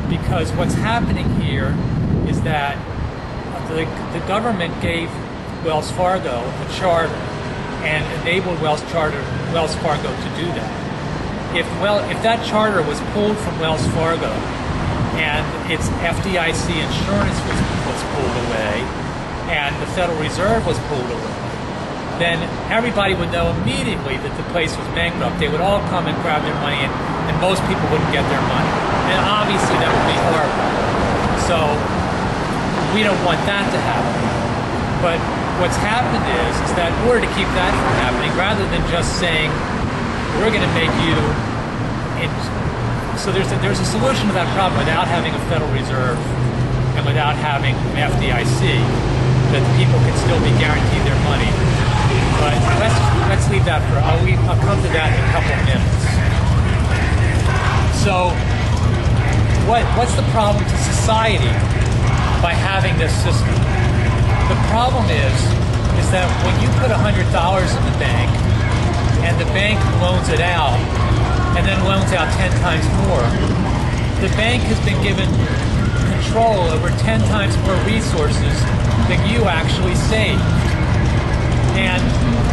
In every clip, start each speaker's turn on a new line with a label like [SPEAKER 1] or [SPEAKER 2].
[SPEAKER 1] because what's happening here is that the government gave Wells Fargo a charter and enabled Wells Fargo to do that. If that charter was pulled from Wells Fargo and its FDIC insurance was pulled away and the Federal Reserve was pulled away, then everybody would know immediately that the place was bankrupt. They would all come and grab their money, and most people wouldn't get their money. And obviously that would be horrible. So we don't want that to happen. But what's happened is that in order to keep that from happening, rather than just saying, we're going to make you... So there's a solution to that problem without having a Federal Reserve and without having an FDIC, that the people can still be guaranteed their money. But let's leave that for... I'll come to that in a couple of minutes. So what's the problem to society by having this system? The problem is that when you put $100 in the bank and the bank loans it out and then loans out 10 times more, the bank has been given control over 10 times more resources than you actually saved. And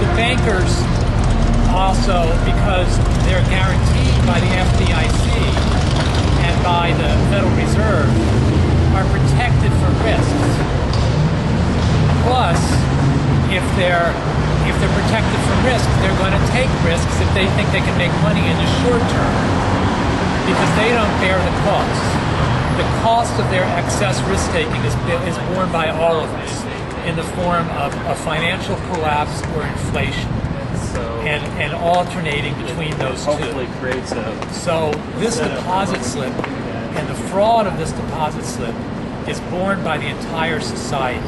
[SPEAKER 1] the bankers also, because they're guaranteed by the FDIC and by the Federal Reserve, are protected from risks. Plus, if they're protected from risks, they're going to take risks if they think they can make money in the short term, because they don't bear the cost. The cost of their excess risk-taking is borne by all of us in the form of a financial collapse or inflation, and alternating between those two. So this deposit slip and the fraud of this deposit slip is borne by the entire society.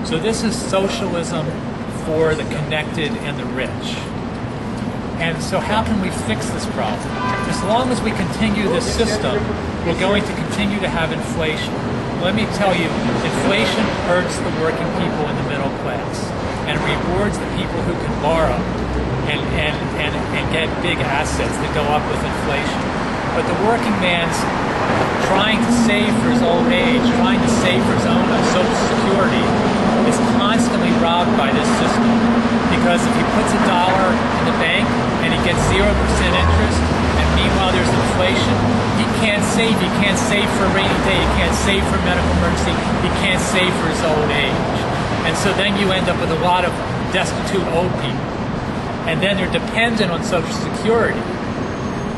[SPEAKER 1] So this is socialism for the connected and the rich. And so how can we fix this problem? As long as we continue this system, we're going to continue to have inflation. Let me tell you, inflation hurts the working people in the middle class and rewards the people who can borrow and get big assets that go up with inflation. But the working man's trying to save for his old age, trying to save for his own Social Security, is constantly robbed by this system. Because if he puts $1 in the bank and he gets 0% interest, and meanwhile there's inflation, he can't save. He can't save for a rainy day. He can't save for medical emergency. He can't save for his old age. And so then you end up with a lot of destitute old people. And then they're dependent on Social Security.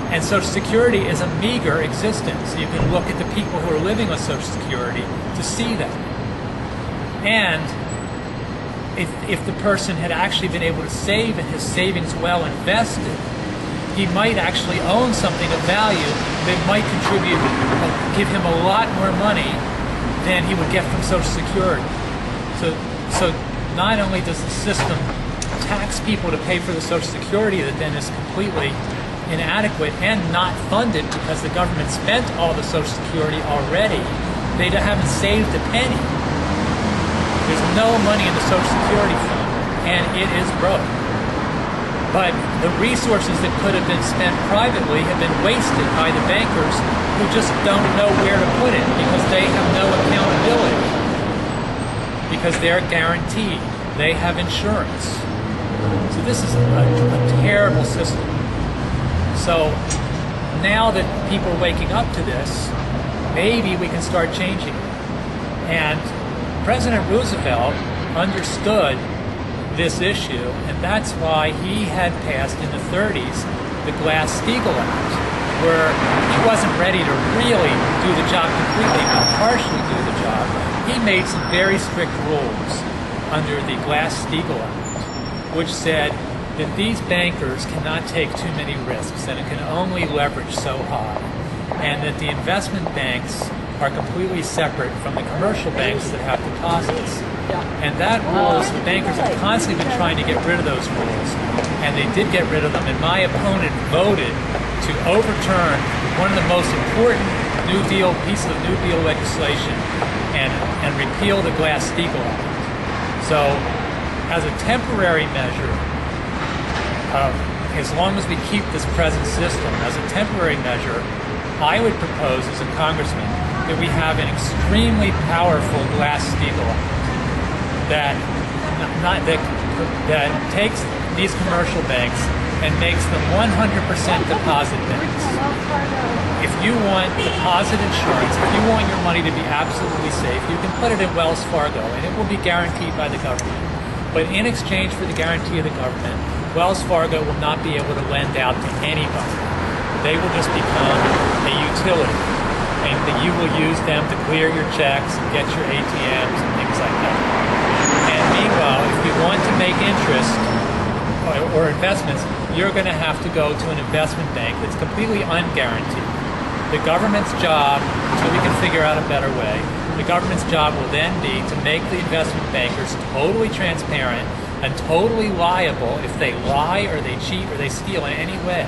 [SPEAKER 1] And Social Security is a meager existence. You can look at the people who are living on Social Security to see that. And if the person had actually been able to save and his savings well invested, he might actually own something of value that might give him a lot more money than he would get from Social Security. So not only does the system tax people to pay for the Social Security that then is completely inadequate and not funded because the government spent all the Social Security already, they haven't saved a penny. There's no money in the Social Security fund, and it is broke. But the resources that could have been spent privately have been wasted by the bankers who just don't know where to put it because they have no accountability. Because they're guaranteed. They have insurance. So this is a terrible system. So now that people are waking up to this, maybe we can start changing it. And President Roosevelt understood this issue, and that's why he had passed in the 30s the Glass-Steagall Act, where he wasn't ready to really do the job completely, but partially do the job. He made some very strict rules under the Glass-Steagall Act, which said that these bankers cannot take too many risks, and it can only leverage so high, and that the investment banks are completely separate from the commercial banks that have deposits. And that rules, the bankers have constantly been trying to get rid of those rules, and they did get rid of them, and my opponent voted to overturn one of the most important pieces of New Deal legislation and repeal the Glass-Steagall Act. So, as a temporary measure, as long as we keep this present system, as a temporary measure, I would propose as a congressman that we have an extremely powerful Glass-Steagall Act that takes these commercial banks and makes them 100% deposit banks. If you want deposit insurance, if you want your money to be absolutely safe, you can put it in Wells Fargo and it will be guaranteed by the government. But in exchange for the guarantee of the government, Wells Fargo will not be able to lend out to anybody. They will just become a utility, and that you will use them to clear your checks and get your ATMs and things like that. And meanwhile, if you want to make interest or investments, you're going to have to go to an investment bank that's completely unguaranteed. The government's job, until we can figure out a better way, the government's job will then be to make the investment bankers totally transparent and totally liable if they lie or they cheat or they steal in any way.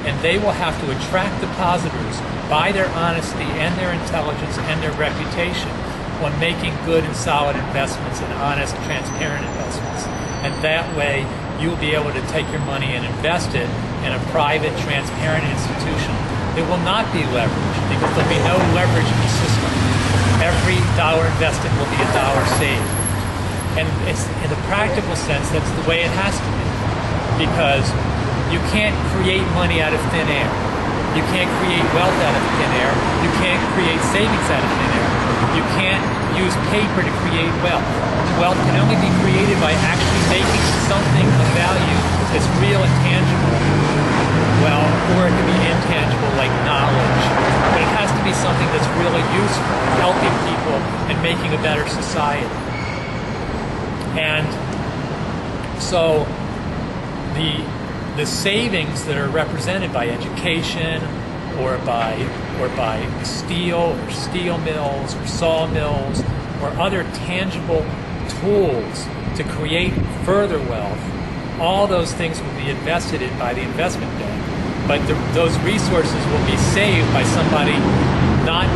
[SPEAKER 1] And they will have to attract depositors by their honesty and their intelligence and their reputation when making good and solid investments and honest, transparent investments. And that way, you'll be able to take your money and invest it in a private, transparent institution. It will not be leveraged because there'll be no leverage in the system. Every dollar invested will be a dollar saved. And it's, in a practical sense, that's the way it has to be. Because you can't create money out of thin air. You can't create wealth out of thin air. You can't create savings out of thin air. You can't use paper to create wealth. Wealth can only be created by actually making something of value that's real and tangible. Well, or it can be intangible like knowledge. But it has to be something that's really useful, helping people and making a better society. And so the savings that are represented by education or by steel or steel mills or sawmills or other tangible tools to create further wealth, all those things will be invested in by the investment bank. But those resources will be saved by somebody not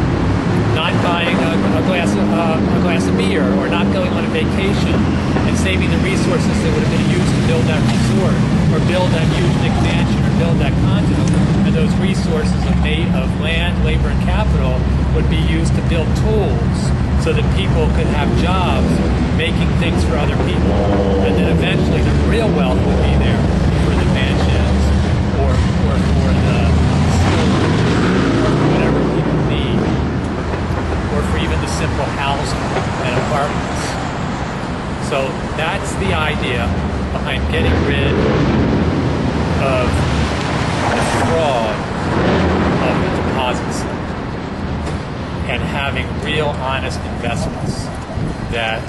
[SPEAKER 1] buying a glass of beer or not going on a vacation and saving the resources that would have been used to build that resort or build that huge McMansion or build that condo. And those resources of land, labor, and capital would be used to build tools so that people could have jobs making things for other people. And then eventually the real wealth will be there for the mansions or for the or for whatever people need, or for even the simple housing and apartments. So that's the idea behind getting rid of the fraud of the deposit system and having real honest investments that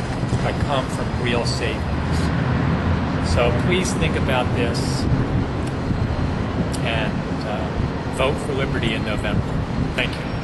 [SPEAKER 1] come from real savings. So please think about this and vote for liberty in November. Thank you.